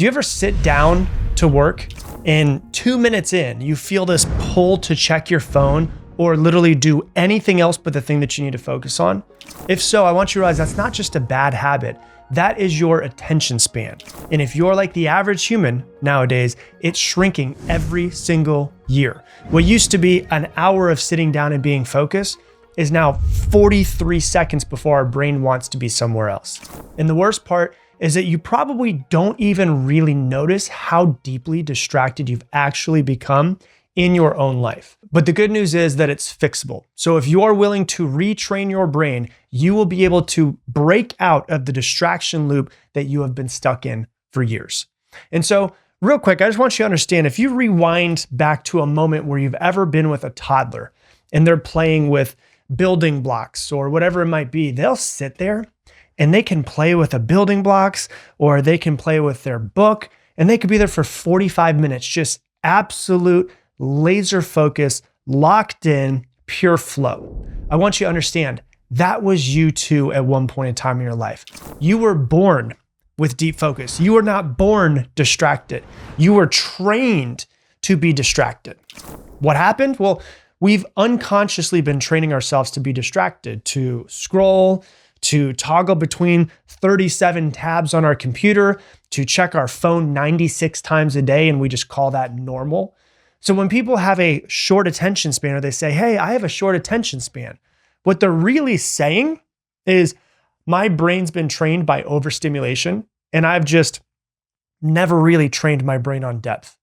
Do you ever sit down to work and 2 minutes in, you feel this pull to check your phone or literally do anything else but the thing that you need to focus on? If so, I want you to realize that's not just a bad habit. That is your attention span. And if you're like the average human nowadays, it's shrinking every single year. What used to be an hour of sitting down and being focused is now 43 seconds before our brain wants to be somewhere else. And the worst part is that you probably don't even really notice how deeply distracted you've actually become in your own life. But the good news is that it's fixable. So if you're willing to retrain your brain, you will be able to break out of the distraction loop that you have been stuck in for years. And so real quick, I just want you to understand, if you rewind back to a moment where you've ever been with a toddler and they're playing with building blocks or whatever it might be, they'll sit there and they can play with the building blocks or they can play with their book and they could be there for 45 minutes, just absolute laser focus, locked in, pure flow. I want you to understand that was you too at one point in time in your life. You were born with deep focus. You were not born distracted. You were trained to be distracted. What happened? Well, we've unconsciously been training ourselves to be distracted, to scroll, to toggle between 37 tabs on our computer, to check our phone 96 times a day, and we just call that normal. So when people have a short attention span, or they say, hey, I have a short attention span, what they're really saying is my brain's been trained by overstimulation, and I've just never really trained my brain on depth.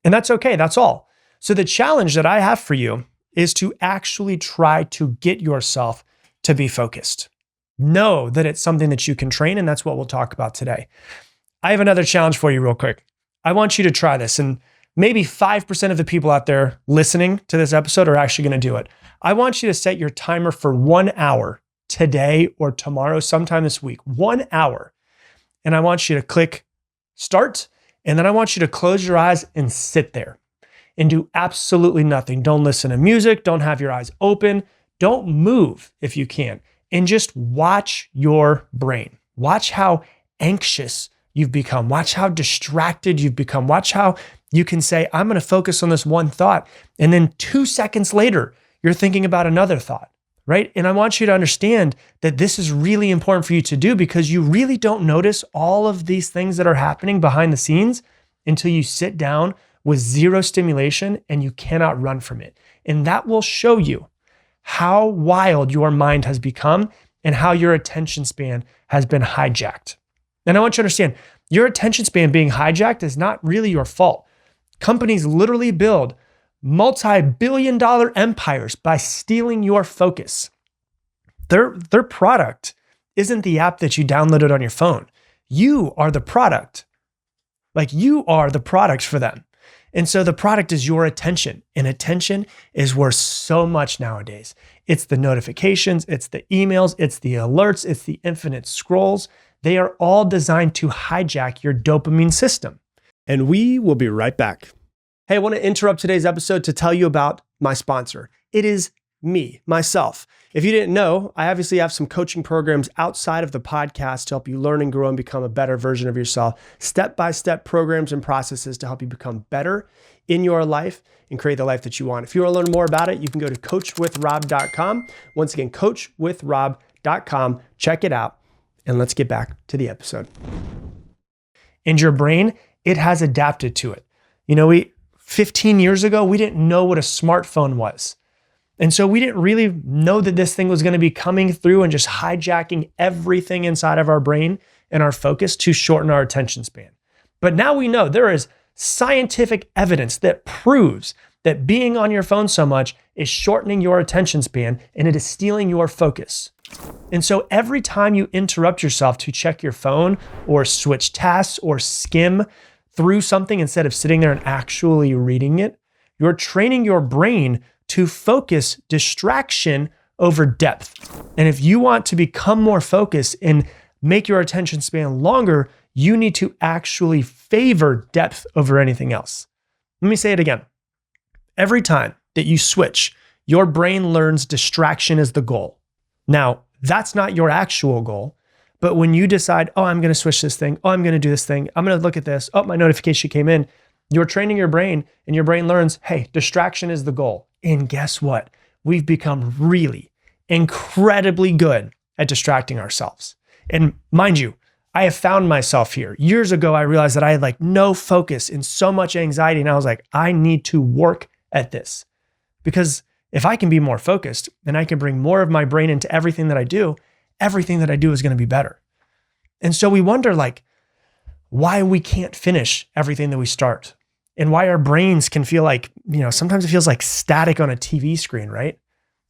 And that's okay, that's all. So the challenge that I have for you is to actually try to get yourself to be focused. Know that it's something that you can train, and that's what we'll talk about today. I have another challenge for you real quick. I want you to try this, and maybe 5% of the people out there listening to this episode are actually going to do it. I want you to set your timer for 1 hour today or tomorrow, sometime this week, 1 hour. And I want you to click start, and then I want you to close your eyes and sit there and do absolutely nothing. Don't listen to music. Don't have your eyes open. Don't move if you can. And just watch your brain. Watch how anxious you've become. Watch how distracted you've become. Watch how you can say, I'm going to focus on this one thought. And then 2 seconds later, you're thinking about another thought, right? And I want you to understand that this is really important for you to do because you really don't notice all of these things that are happening behind the scenes until you sit down with zero stimulation and you cannot run from it. And that will show you how wild your mind has become and how your attention span has been hijacked. And I want you to understand, your attention span being hijacked is not really your fault. Companies literally build multi-billion-dollar empires by stealing your focus. Their product isn't the app that you downloaded on your phone. You are the product. Like you are the product for them. And so the product is your attention, and attention is worth so much nowadays. It's the notifications, it's the emails, it's the alerts, it's the infinite scrolls. They are all designed to hijack your dopamine system. And we will be right back. Hey, I want to interrupt today's episode to tell you about my sponsor. It is me, myself. If you didn't know, I obviously have some coaching programs outside of the podcast to help you learn and grow and become a better version of yourself. Step-by-step programs and processes to help you become better in your life and create the life that you want. If you want to learn more about it, you can go to coachwithrob.com. Once again, coachwithrob.com. Check it out. And let's get back to the episode. And your brain, it has adapted to it. 15 years ago, we didn't know what a smartphone was. And so we didn't really know that this thing was going to be coming through and just hijacking everything inside of our brain and our focus to shorten our attention span. But now we know there is scientific evidence that proves that being on your phone so much is shortening your attention span and it is stealing your focus. And so every time you interrupt yourself to check your phone or switch tasks or skim through something instead of sitting there and actually reading it, you're training your brain to focus distraction over depth. And if you want to become more focused and make your attention span longer, you need to actually favor depth over anything else. Let me say it again. Every time that you switch, your brain learns distraction is the goal. Now, that's not your actual goal, But when you decide, oh, I'm going to switch this thing. Oh, I'm going to do this thing. I'm going to look at this. Oh, my notification came in. You're training your brain and your brain learns, hey, distraction is the goal. And guess what? We've become really incredibly good at distracting ourselves. And mind you, I have found myself here. Years ago, I realized that I had like no focus and so much anxiety. And I was like, I need to work at this, because if I can be more focused and I can bring more of my brain into everything that I do is going to be better. And so we wonder like why we can't finish everything that we start, and why our brains can feel like, sometimes it feels like static on a TV screen, right?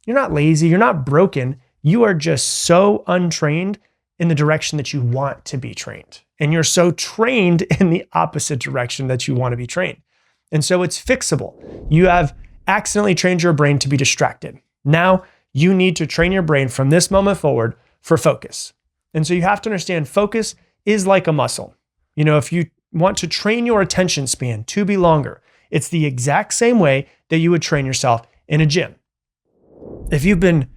You're not lazy. You're not broken. You are just so untrained in the direction that you want to be trained. And you're so trained in the opposite direction that you want to be trained. And so it's fixable. You have accidentally trained your brain to be distracted. Now you need to train your brain from this moment forward for focus. And so you have to understand focus is like a muscle. If you want to train your attention span to be longer, it's the exact same way that you would train yourself in a gym. If you've been,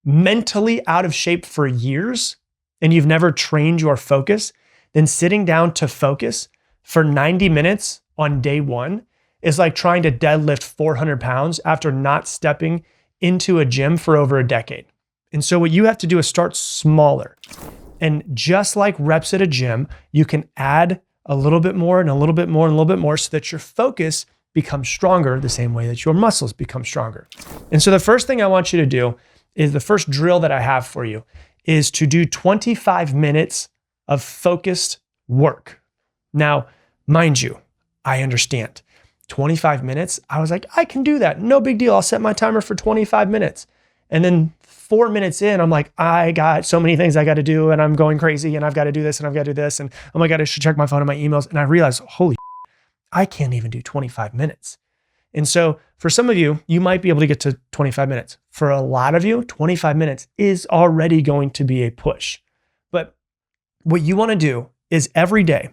mentally out of shape for years and you've never trained your focus, then sitting down to focus for 90 minutes on day one is like trying to deadlift 400 pounds after not stepping into a gym for over a decade. And so what you have to do is start smaller. And just like reps at a gym, you can add a little bit more and a little bit more and a little bit more so that your focus becomes stronger the same way that your muscles become stronger. And so the first thing I want you to do is, the first drill that I have for you is to do 25 minutes of focused work. Now, mind you, I understand 25 minutes. I was like, I can do that. No big deal. I'll set my timer for 25 minutes. And then 4 minutes in, I'm like, I got so many things I got to do and I'm going crazy and I've got to do this and I've got to do this. And oh my God, I should check my phone and my emails. And I realized, holy, I can't even do 25 minutes. And so for some of you, you might be able to get to 25 minutes. For a lot of you, 25 minutes is already going to be a push. But what you want to do is every day,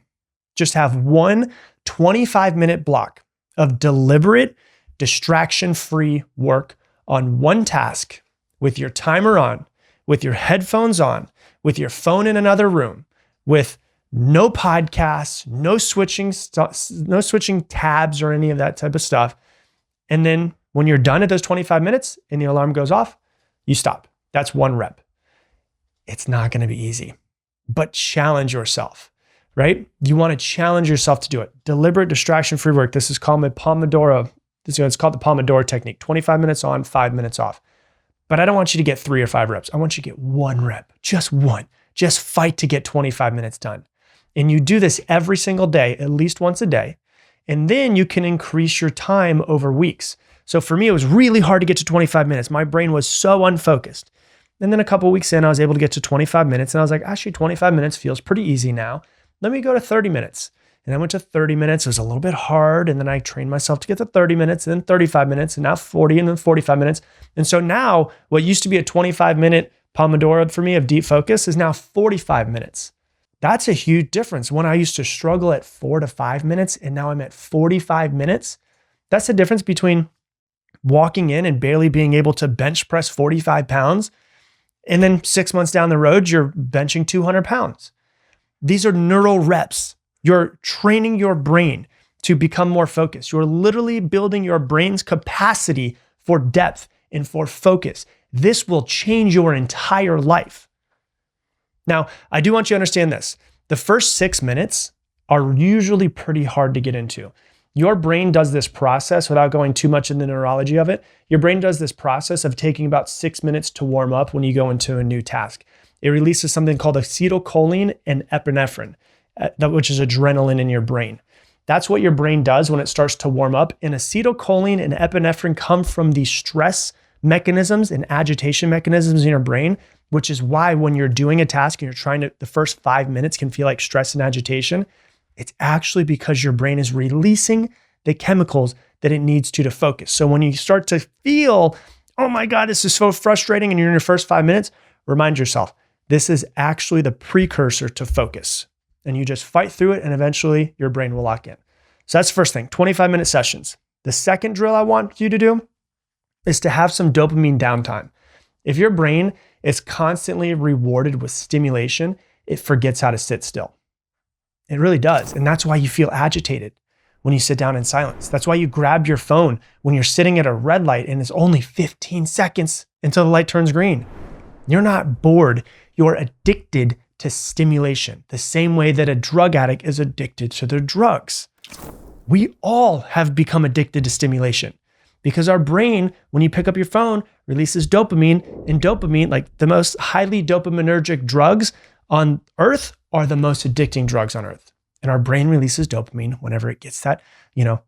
just have one 25-minute block of deliberate, distraction-free work on one task with your timer on, with your headphones on, with your phone in another room, with no podcasts, no switching tabs or any of that type of stuff. And then when you're done at those 25 minutes and the alarm goes off, you stop. That's one rep. It's not going to be easy, but challenge yourself, right? You want to challenge yourself to do it. Deliberate distraction-free work. This is called it's called the Pomodoro technique. 25 minutes on, 5 minutes off. But I don't want you to get 3 or 5 reps. I want you to get 1 rep, just one. Just fight to get 25 minutes done. And you do this every single day, at least once a day. And then you can increase your time over weeks. So for me, it was really hard to get to 25 minutes. My brain was so unfocused. And then a couple of weeks in, I was able to get to 25 minutes. And I was like, actually, 25 minutes feels pretty easy now. Let me go to 30 minutes. And I went to 30 minutes. It was a little bit hard. And then I trained myself to get to 30 minutes, and then 35 minutes, and now 40, and then 45 minutes. And so now what used to be a 25-minute Pomodoro for me of deep focus is now 45 minutes. That's a huge difference. When I used to struggle at 4 to 5 minutes and now I'm at 45 minutes, that's the difference between walking in and barely being able to bench press 45 pounds. And then 6 months down the road, you're benching 200 pounds. These are neural reps. You're training your brain to become more focused. You're literally building your brain's capacity for depth and for focus. This will change your entire life. Now, I do want you to understand this. The first 6 minutes are usually pretty hard to get into. Your brain does this process, without going too much in the neurology of it, your brain does this process of taking about 6 minutes to warm up when you go into a new task. It releases something called acetylcholine and epinephrine, which is adrenaline in your brain. That's what your brain does when it starts to warm up. And acetylcholine and epinephrine come from the stress mechanisms and agitation mechanisms in your brain, which is why when you're doing a task and you're trying to, the first 5 minutes can feel like stress and agitation. It's actually because your brain is releasing the chemicals that it needs to focus. So when you start to feel, oh my God, this is so frustrating, and you're in your first 5 minutes, remind yourself, this is actually the precursor to focus. And you just fight through it, and eventually your brain will lock in. So that's the first thing, 25-minute sessions. The second drill I want you to do is to have some dopamine downtime. If your brain is constantly rewarded with stimulation, it forgets how to sit still. It really does. And that's why you feel agitated when you sit down in silence. That's why you grab your phone when you're sitting at a red light and it's only 15 seconds until the light turns green. You're not bored. You're addicted to stimulation, the same way that a drug addict is addicted to their drugs. We all have become addicted to stimulation because our brain, when you pick up your phone, releases dopamine, and dopamine, like the most highly dopaminergic drugs on earth, are the most addicting drugs on earth. And our brain releases dopamine whenever it gets that,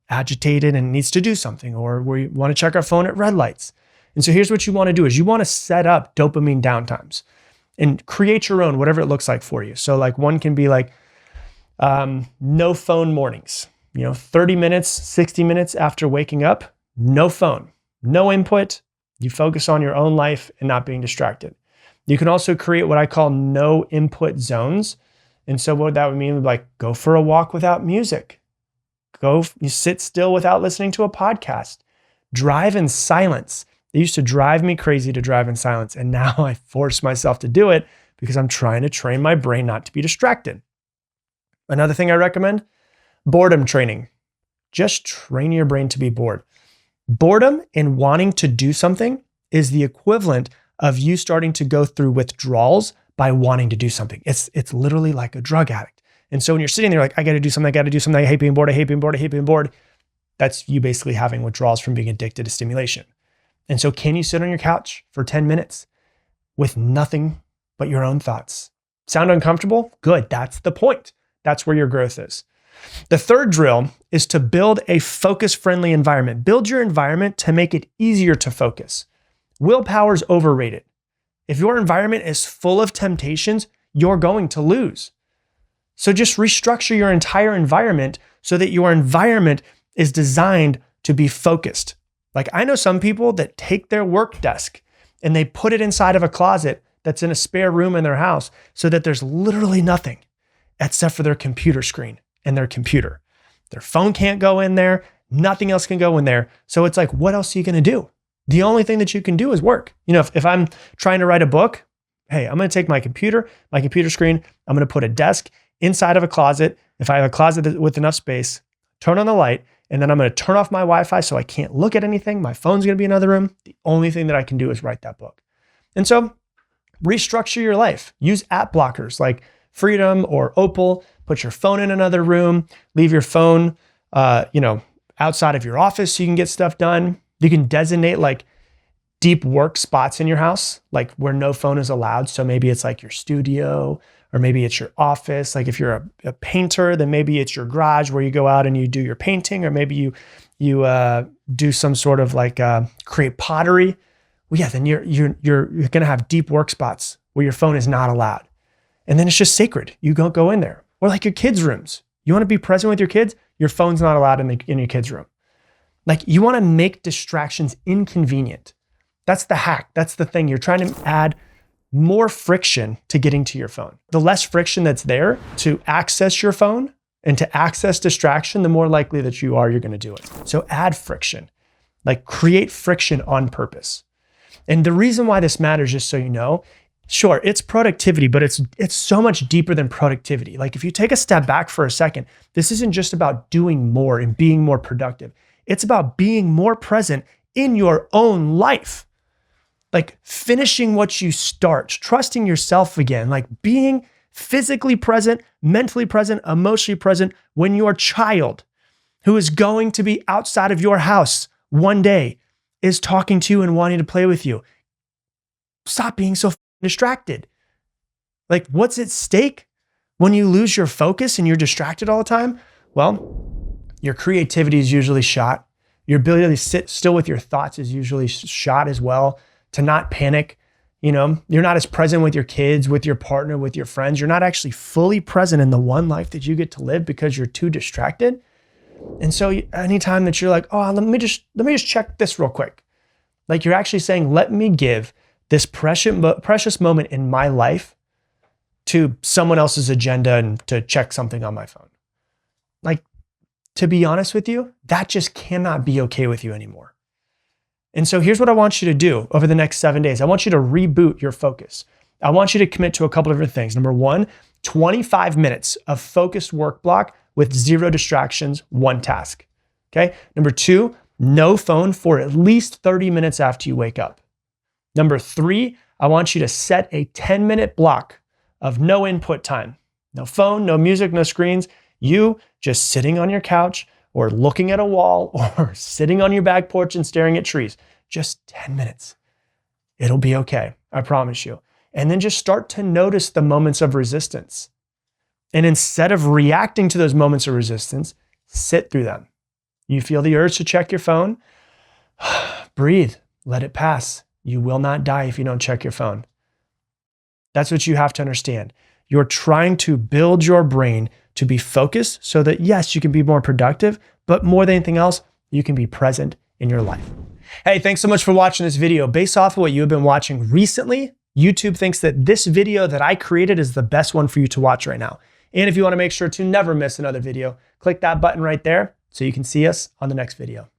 agitated and needs to do something, or we want to check our phone at red lights. And so here's what you want to do is you want to set up dopamine downtimes and create your own, whatever it looks like for you. So like one can be like no phone mornings, 30 minutes, 60 minutes after waking up, no phone, no input. You focus on your own life and not being distracted. You can also create what I call no input zones. And so what that would mean would like go for a walk without music. You sit still without listening to a podcast. Drive in silence. It used to drive me crazy to drive in silence. And now I force myself to do it because I'm trying to train my brain not to be distracted. Another thing I recommend, boredom training. Just train your brain to be bored. Boredom and wanting to do something is the equivalent of you starting to go through withdrawals by wanting to do something. It's literally like a drug addict. And so when you're sitting there like, I got to do something, I hate being bored. That's you basically having withdrawals from being addicted to stimulation. And so can you sit on your couch for 10 minutes with nothing but your own thoughts? Sound uncomfortable? Good. That's the point. That's where your growth is. The third drill is to build a focus-friendly environment. Build your environment to make it easier to focus. Willpower is overrated. If your environment is full of temptations, you're going to lose. So just restructure your entire environment so that your environment is designed to be focused. Like I know some people that take their work desk and they put it inside of a closet that's in a spare room in their house so that there's literally nothing except for their computer screen and their computer. Their phone can't go in there. Nothing else can go in there. So it's like, what else are you going to do? The only thing that you can do is work. If I'm trying to write a book, hey, I'm going to take my computer screen, I'm going to put a desk inside of a closet. If I have a closet with enough space, turn on the light, and then I'm going to turn off my Wi-Fi so I can't look at anything. My phone's going to be in another room. The only thing that I can do is write that book. And so restructure your life. Use app blockers like Freedom or Opal. Put your phone in another room. Leave your phone, outside of your office so you can get stuff done. You can designate like deep work spots in your house, like where no phone is allowed. So maybe it's like your studio, or maybe it's your office. Like if you're a painter, then maybe it's your garage where you go out and you do your painting, or maybe you do some sort of like create pottery. Well, yeah, then you're going to have deep work spots where your phone is not allowed. And then it's just sacred. You don't go in there. Or like your kids' rooms. You want to be present with your kids? Your phone's not allowed in your kids' room. Like you want to make distractions inconvenient. That's the hack. That's the thing. You're trying to add more friction to getting to your phone. The less friction that's there to access your phone and to access distraction, the more likely that you're going to do it. So add friction, like create friction on purpose. And the reason why this matters, just so you know, sure, it's productivity, but it's so much deeper than productivity. Like if you take a step back for a second, this isn't just about doing more and being more productive. It's about being more present in your own life. Like finishing what you start, trusting yourself again, like being physically present, mentally present, emotionally present when your child, who is going to be outside of your house one day, is talking to you and wanting to play with you. Stop being so distracted. Like what's at stake when you lose your focus and you're distracted all the time? Well, your creativity is usually shot. Your ability to sit still with your thoughts is usually shot as well. To not panic, you're not as present with your kids, with your partner, with your friends. You're not actually fully present in the one life that you get to live because you're too distracted. And so anytime that you're like, oh, let me just check this real quick. Like you're actually saying, let me give this precious moment in my life to someone else's agenda and to check something on my phone. Like, to be honest with you, that just cannot be okay with you anymore. And so here's what I want you to do over the next 7 days. I want you to reboot your focus. I want you to commit to a couple of different things. Number one, 25 minutes of focused work block with 0 distractions, 1 task. Okay. Number two, no phone for at least 30 minutes after you wake up. Number three, I want you to set a 10-minute block of no input time. No phone, no music, no screens. You just sitting on your couch or looking at a wall or sitting on your back porch and staring at trees. Just 10 minutes. It'll be okay. I promise you. And then just start to notice the moments of resistance. And instead of reacting to those moments of resistance, sit through them. You feel the urge to check your phone? Breathe. Let it pass. You will not die if you don't check your phone. That's what you have to understand. You're trying to build your brain to be focused so that, yes, you can be more productive, but more than anything else, you can be present in your life. Hey, thanks so much for watching this video. Based off of what you have been watching recently, YouTube thinks that this video that I created is the best one for you to watch right now. And if you want to make sure to never miss another video, click that button right there so you can see us on the next video.